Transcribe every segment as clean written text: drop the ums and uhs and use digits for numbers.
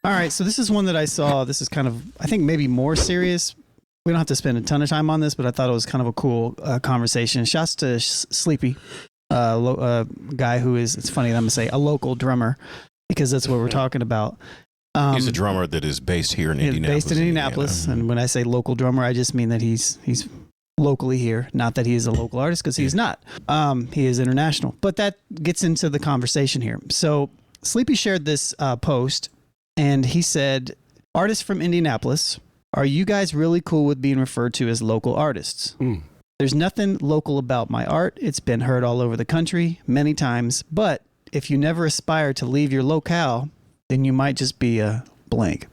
All right, so this is one that I saw. This is kind of, I think, maybe more serious. We don't have to spend a ton of time on this, but I thought it was kind of a cool conversation. Shouts to Sleepy, guy who is, it's funny that I'm going to say, a local drummer, because that's what we're talking about. He's a drummer that is based here in Indianapolis. Based in Indianapolis, and when I say local drummer, I just mean that he's locally here, not that he is a local artist, because he's not. He is international. But that gets into the conversation here. So Sleepy shared this post, and he said, artists from Indianapolis, are you guys really cool with being referred to as local artists? There's nothing local about my art. It's been heard all over the country many times. But if you never aspire to leave your locale, then you might just be a blank.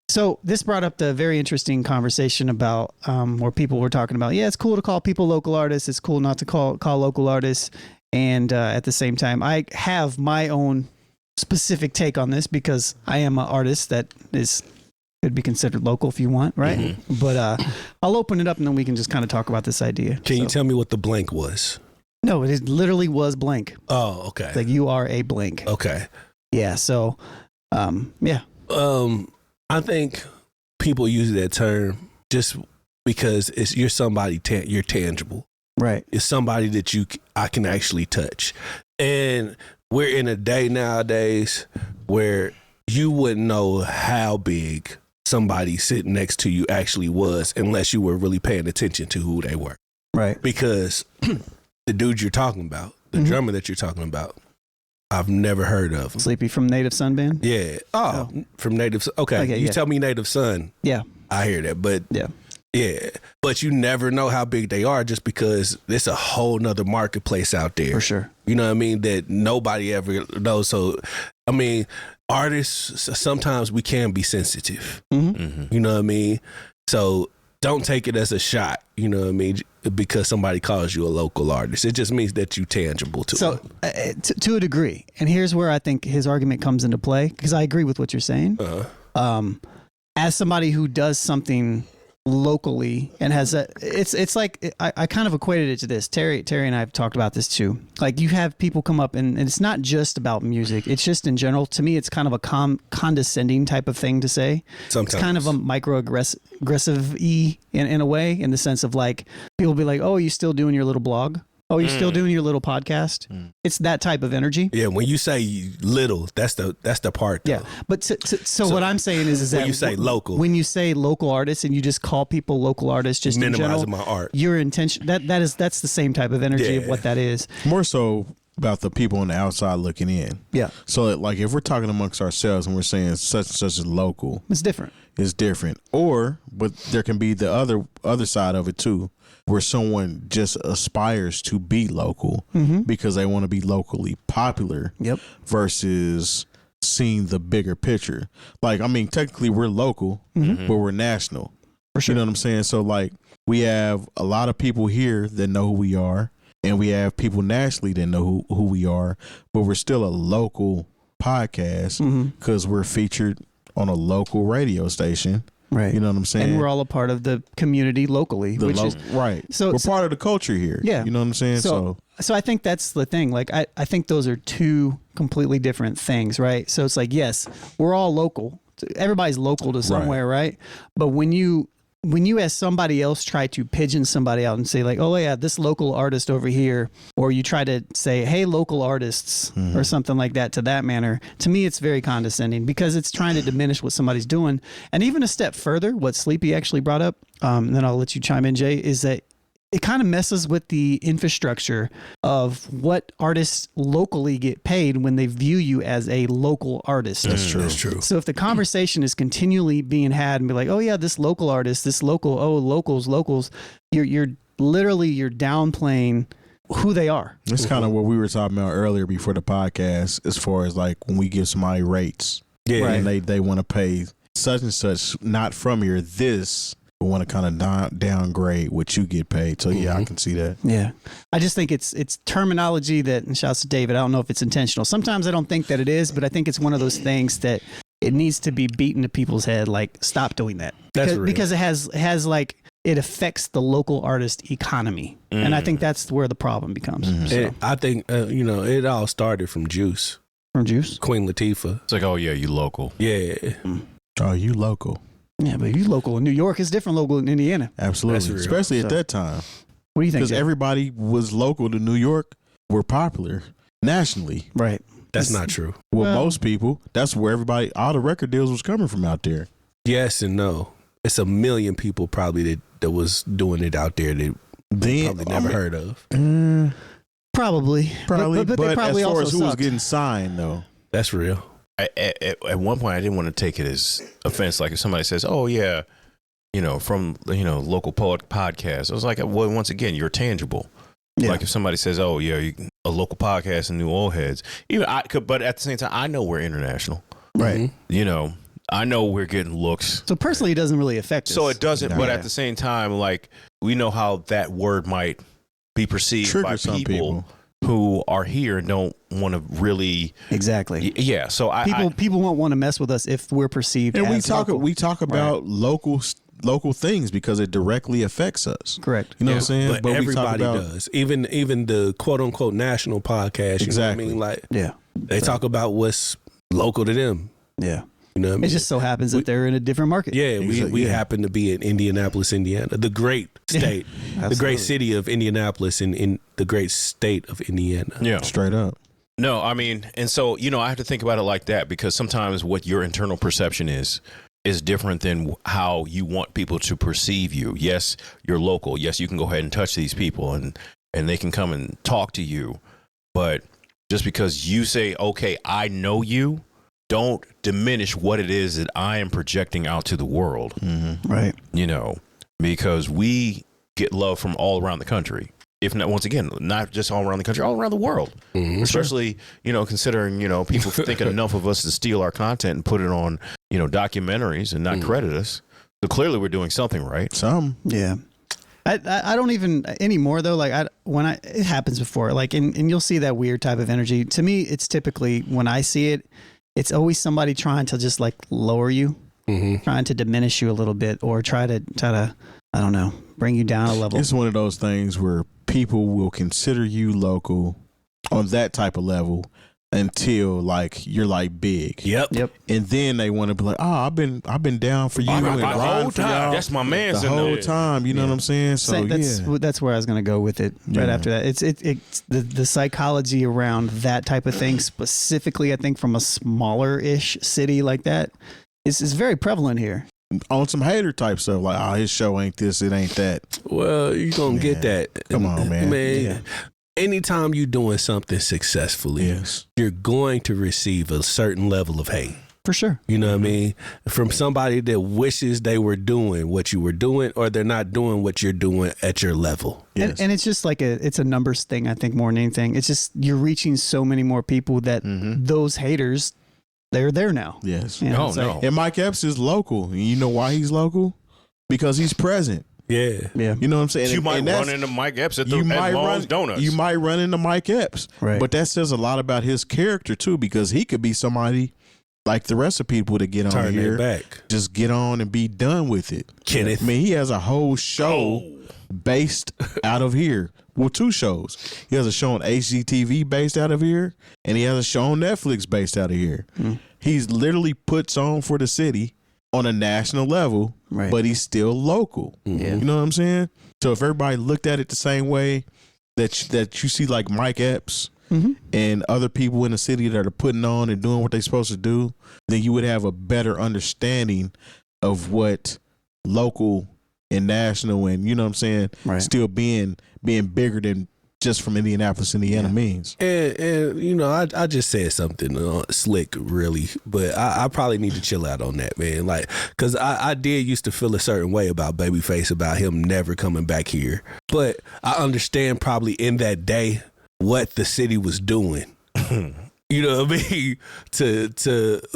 So this brought up the very interesting conversation about where people were talking about, yeah, it's cool to call people local artists. It's cool not to call local artists. And at the same time, I have my own specific take on this because I am an artist that could be considered local if you want, right? Mm-hmm. But I'll open it up and then we can just kind of talk about this idea. Can you tell me what the blank was? No, it literally was blank. Oh, okay. It's like you are a blank. Okay. Yeah. So, yeah. I think people use that term just because you're somebody, you're tangible. Right. It's somebody that I can actually touch. And we're in a day nowadays where you wouldn't know how big somebody sitting next to you actually was unless you were really paying attention to who they were. Right. Because the dude you're talking about, the drummer that you're talking about, I've never heard of him. Sleepy from Native Son Band? Yeah. Oh. From Native Son. Okay. You tell me Native Son. Yeah. I hear that. But yeah. Yeah. But you never know how big they are just because there's a whole nother marketplace out there. For sure. You know what I mean? That nobody ever knows. So, I mean, artists, sometimes we can be sensitive. Mm-hmm. Mm-hmm. You know what I mean? So don't take it as a shot, you know what I mean? Because somebody calls you a local artist. It just means that you're tangible to them. So to a degree, and here's where I think his argument comes into play, because I agree with what you're saying. As somebody who does something locally and has it's like I kind of equated it to this. Terry and I have talked about this too. Like you have people come up and it's not just about music. It's just in general. To me, it's kind of a condescending type of thing to say. Sometimes. It's kind of a microaggressive-y in a way, in the sense of like people be like, "Oh, you still doing your little blog? Oh, you're still doing your little podcast?" It's that type of energy. Yeah, when you say little, that's the part. Though. Yeah, but so what I'm saying is that when you say local, when you say local artists and you just call people local artists, just minimizing in general, my art. Your intention that's the same type of energy of what that is. More so about the people on the outside looking in. Yeah. So like if we're talking amongst ourselves and we're saying such and such is local, it's different. It's different. But there can be the other side of it too, where someone just aspires to be local because they want to be locally popular. Yep. Versus seeing the bigger picture. Like, I mean, technically we're local, but we're national. For sure. You know what I'm saying? So like we have a lot of people here that know who we are, and we have people nationally that know who we are, but we're still a local podcast because we're featured on a local radio station. Right. You know what I'm saying? And we're all a part of the community locally. Right. So we're part of the culture here. Yeah. You know what I'm saying? So I think that's the thing. Like, I think those are two completely different things, right? So it's like, yes, we're all local. Everybody's local to somewhere, right? But when you as somebody else try to pigeon somebody out and say like, oh yeah, this local artist over here, or you try to say, hey, local artists or something like that to that manner, to me, it's very condescending because it's trying to diminish what somebody's doing. And even a step further, what Sleepy actually brought up, and then I'll let you chime in, Jay, is that it kind of messes with the infrastructure of what artists locally get paid when they view you as a local artist. That's true. That's true. So if the conversation is continually being had and be like, oh yeah, this local artist, this local, oh, locals, you're downplaying who they are. That's kind of what we were talking about earlier before the podcast, as far as like when we give somebody rates. Yeah. Right. And they want to pay such and such, not from here, but want to kind of downgrade what you get paid. So yeah, I can see that. Yeah. I just think it's terminology that, and shouts to David, I don't know if it's intentional. Sometimes I don't think that it is, but I think it's one of those things that it needs to be beaten to people's head. Like, stop doing that. Because it has like, it affects the local artist economy. And I think that's where the problem becomes. I think, it all started from Juice. From Juice. Queen Latifah. It's like, oh yeah, you local. Yeah. Oh, you local. Yeah, but you local in New York is different local in Indiana. Absolutely. Especially at that time. What do you think? Because everybody was local to New York were popular nationally. Right. That's not true. Well, most people, that's where all the record deals was coming from out there. Yes and no. It's a million people probably that was doing it out there that probably never heard of. Probably. But they probably as far also as who was sucked. getting signed, though. That's real. At one point, I didn't want to take it as offense. Like if somebody says, "Oh yeah, from local podcast," I was like, "Well, once again, you're tangible." Yeah. Like if somebody says, "Oh yeah, a local podcast in New Old Heads," but at the same time, I know we're international, right? I know we're getting looks. So personally, it doesn't really affect us. So it doesn't. But at the same time, like we know how that word might be perceived by people who are here and don't want to really exactly. Yeah. So people won't want to mess with us if we're perceived. And as we talk about local things because it directly affects us. Correct. You know what I'm saying? But everybody does. Even the quote unquote national podcast. You know what I mean? Like they talk about what's local to them. Yeah. You know what I mean? It just so happens that they're in a different market. Yeah, we happen to be in Indianapolis, Indiana, the great state, the great city of Indianapolis in the great state of Indiana. Yeah. Straight up. No, I mean, and so, I have to think about it like that because sometimes what your internal perception is different than how you want people to perceive you. Yes, you're local. Yes, you can go ahead and touch these people and they can come and talk to you. But just because you say, okay, I know you, don't diminish what it is that I am projecting out to the world. Mm-hmm. Right. Because we get love from all around the country. If not, once again, not just all around the country, all around the world. Mm-hmm. Especially, considering, people think enough of us to steal our content and put it on, documentaries and not credit us. So clearly we're doing something right. Yeah. I don't even anymore though. Like it happens before, like, and you'll see that weird type of energy. To me, it's typically when I see it, it's always somebody trying to just like lower you, trying to diminish you a little bit, or try to, I don't know, bring you down a level. It's one of those things where people will consider you local on that type of level until like you're like big. Yep. And then they want to be like, oh, I've been down for you and the whole time. That's my man. The whole time. You know what I'm saying? So that's where I was going to go with it. Right after that, it's the psychology around that type of thing, specifically, I think from a smaller-ish city like that, is very prevalent here. On some hater type stuff, like, his show ain't this, it ain't that. Well, you gonna get that. Come on, man. Yeah. Anytime you're doing something successfully, you're going to receive a certain level of hate. For sure. You know what I mean? From somebody that wishes they were doing what you were doing, or they're not doing what you're doing at your level. Yes. And it's just like it's a numbers thing, I think, more than anything. It's just you're reaching so many more people that those haters, they're there now. Yes. No. And 𝐀𝐿 is local. You know why he's local? Because he's present. Yeah. You know what I'm saying? You might run into 𝐀𝐿 at Lon's Donuts. You might run into 𝐀𝐿. Right. But that says a lot about his character, too, because he could be somebody like the rest of people that get on Turn here. back. Just get on and be done with it. Kenneth. I mean, he has a whole show based out of here. Well, 2 shows. He has a show on HGTV based out of here, and he has a show on Netflix based out of here. He's literally puts on for the city on a national level, but he's still local. You know what I'm saying? So if everybody looked at it the same way that you see like 𝐀𝐿 and other people in the city that are putting on and doing what they're supposed to do, then you would have a better understanding of what local and national and, you know what I'm saying, still being bigger than just from Indianapolis, Indiana means. And I just said something slick, really, but I probably need to chill out on that, man. Like, because I did used to feel a certain way about Babyface, about him never coming back here. But I understand probably in that day what the city was doing. You know what I mean?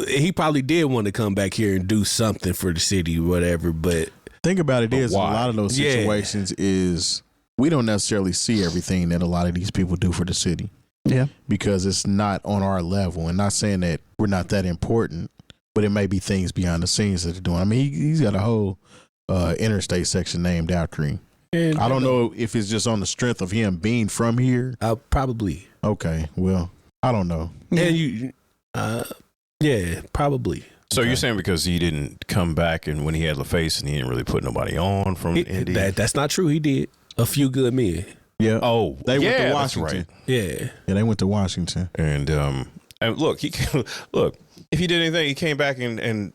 He probably did want to come back here and do something for the city or whatever, but think about it is, a lot of those situations is we don't necessarily see everything that a lot of these people do for the city. Yeah. Because it's not on our level. And not saying that we're not that important, but it may be things behind the scenes that they're doing. I mean, he's got a whole interstate section named after him. And I don't know if it's just on the strength of him being from here. Probably. Okay. Well, I don't know. And Yeah, probably. So you're saying because he didn't come back and when he had LaFace and he didn't really put nobody on from Indy? That's not true. He did a few good men. Yeah. Oh, they went to that's Washington. right. Yeah. Yeah, they went to Washington. And look, if he did anything, he came back and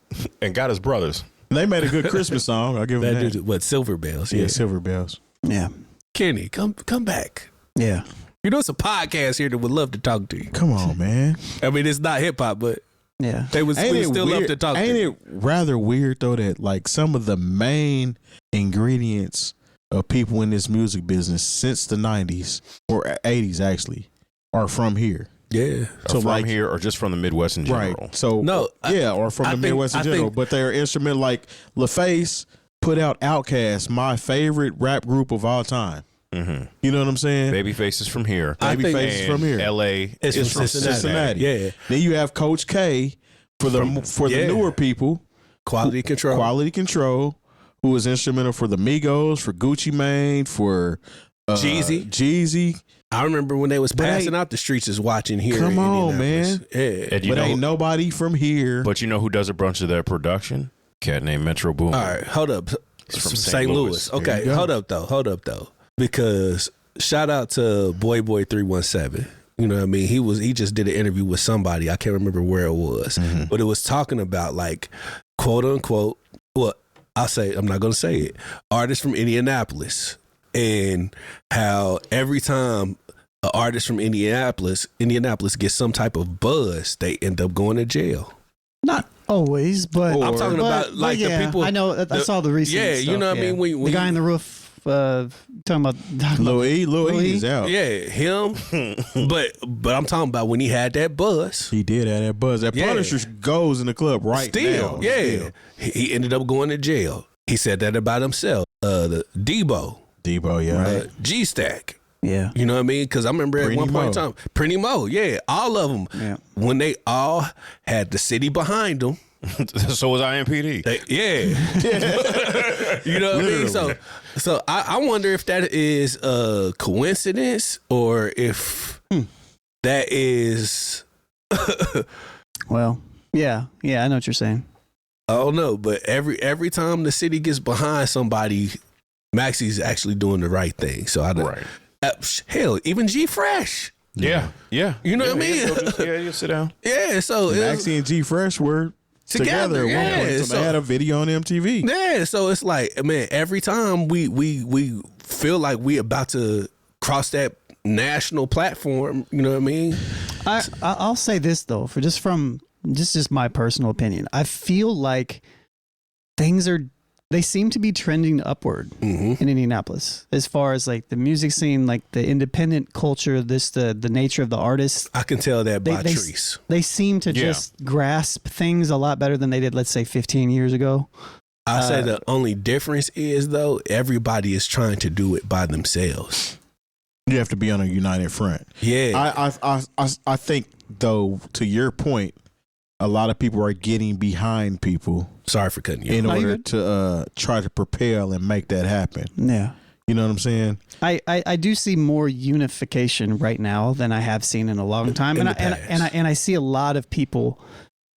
got his brothers. They made a good Christmas song. I'll give them that. What, Silver Bells? Yeah, Silver Bells. Yeah. Kenny, come back. Yeah. You know, it's a podcast here that would love to talk to you. Come on, man. I mean, it's not hip hop, but Yeah. they would still love to talk to you. Ain't it rather weird, though, that like some of the main ingredients of people in this music business since the 90s or 80s actually are from here? Yeah. So from here or just from the Midwest in general? Right. So no, or from the Midwest in general. But they're instrumental. Like LaFace put out Outkast, my favorite rap group of all time. Mm-hmm. You know what I'm saying? Babyface is from here. Babyface is from here. LA is from Cincinnati. Yeah. Then you have 𝐀𝐄𝐃 for the newer people. Quality Control, who was instrumental for the Migos, for Gucci Mane, for Jeezy. I remember when they was passing out the streets is watching here. Come on, man. Yeah. But ain't nobody from here. But you know who does a bunch of that production? Cat named Metro Boomin. All right, hold up. He's from St. Louis. Okay, hold up though. Because shout out to Boy 317. You know what I mean? He just did an interview with somebody. I can't remember where it was. Mm-hmm. But it was talking about like quote unquote, well, I'm not gonna say it, artists from Indianapolis. And how every time an artist from Indianapolis gets some type of buzz, they end up going to jail. Not always, but I'm talking about like the people. I know. I saw the recent. Yeah, stuff, you know what I mean. When the guy in the roof. Talking about Lil E is out. Yeah, him. but I'm talking about when he had that buzz. He did have that buzz. That Punisher goes in the club right now. Yeah. He ended up going to jail. He said that about himself. The Debo, yeah. G-Stack. Yeah. You know what I mean? Because I remember at one point in time, Pretty Mo, yeah, all of them, when they all had the city behind them. So was IMPD. You know what I mean? So I wonder if that is a coincidence or if that is. Well, yeah, I know what you're saying. I don't know, but every time the city gets behind somebody, Maxie's actually doing the right thing. So I don't. Hell, even G Fresh. Yeah. You know what I mean? You sit down. Yeah. So Maxie and G Fresh were together at one point. So they had a video on MTV. Yeah. So it's like, man, every time we feel like we about to cross that national platform, you know what I mean? I'll say this though, just my personal opinion. I feel like they seem to be trending upward in Indianapolis as far as like the music scene, like the independent culture, the nature of the artists. I can tell that by Treese. They seem to just grasp things a lot better than they did, let's say 15 years ago. I say the only difference is though, everybody is trying to do it by themselves. You have to be on a united front. Yeah. I think though, to your point, a lot of people are getting behind people. Sorry for cutting you in order to try to propel and make that happen. Yeah. You know what I'm saying? I do see more unification right now than I have seen in a long time. And I see a lot of people.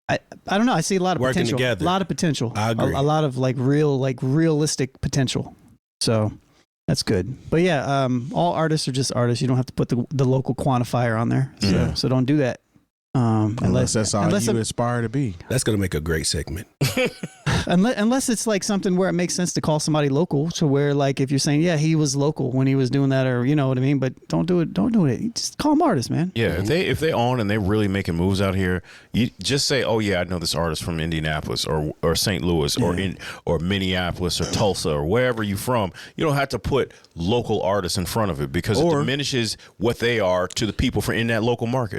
I don't know. I see a lot of working potential. together. A lot of potential. I agree. A lot of realistic potential. So that's good. But yeah, all artists are just artists. You don't have to put the local quantifier on there. So don't do that. Unless that's all you aspire to be. That's going to make a great segment. Unless it's like something where it makes sense to call somebody local, to where like if you're saying, yeah, he was local when he was doing that, or you know what I mean, but don't do it. You just call them artists, man. Yeah, if they own and they really making moves out here, you just say, oh yeah, I know this artist from Indianapolis or St. Louis or Minneapolis or Tulsa or wherever you from. You don't have to put local artists in front of it because it diminishes what they are to the people in that local market.